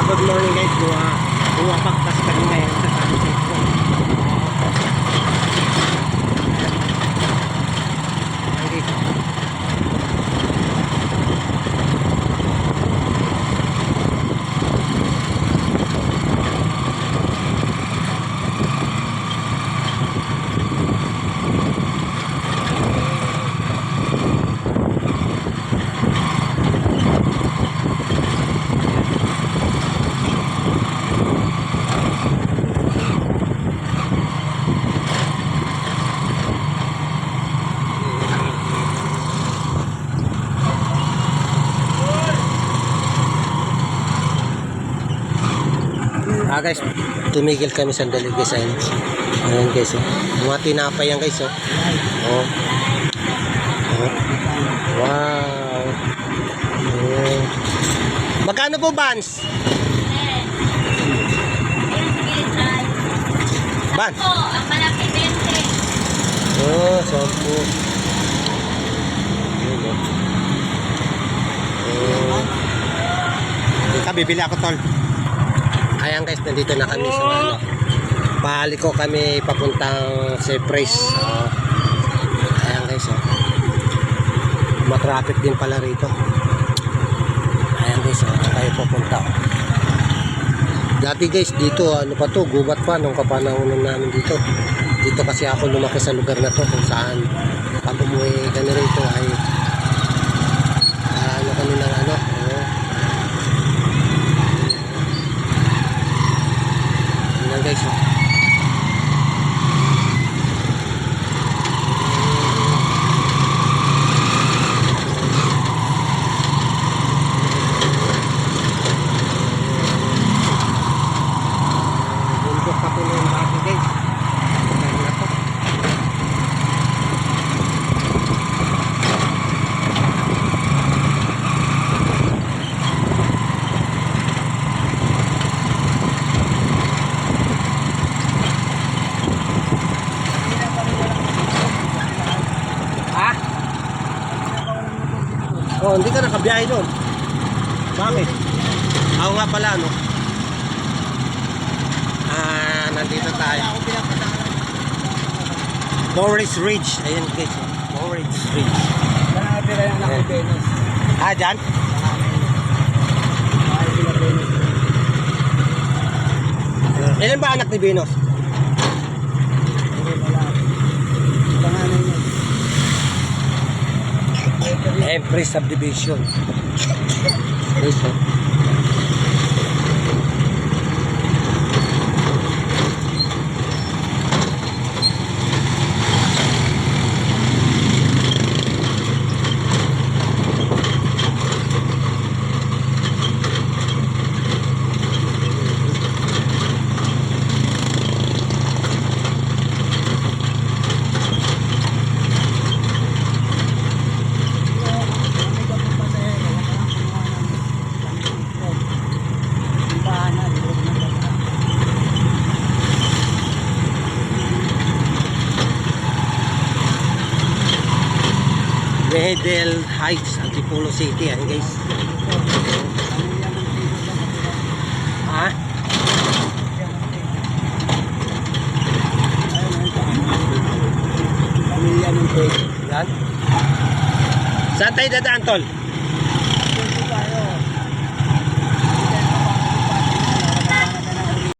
Good morning guys, dua pagtas kanina yan sa sunset ko. Guys, tumigil kami sandali guys. Ayan guys, mga tinapay yan guys. Wow. Magkano po Vans? Vans? Ang malaki 20. Oh, 10. Bibili ako tol. Ayan guys, nandito na kami sa paliko kami papuntang Cypress. Ayan guys, matraffic din pala rito. Ayan guys, tayo papunta. Dati guys, dito ano pa to, gubat pa nung kapanahonan namin dito. Dito kasi ako lumaki sa lugar na to kung saan pag umuwi ka na rito ay ano kami ng ano. Guys, bundok pa tuloy yung bati guys. Oh, hindi ka nakabiyahe doon. Bakit? Ako nga pala, no? Nandito tayo. Morris Ridge. Ayan guys. Morris Ridge. Dyan? Ilan ba anak ni Venus? Every subdivision. Ito. Medel Heights, Antipolo City, yan guys. Yan. Saan tayo dadaan tol?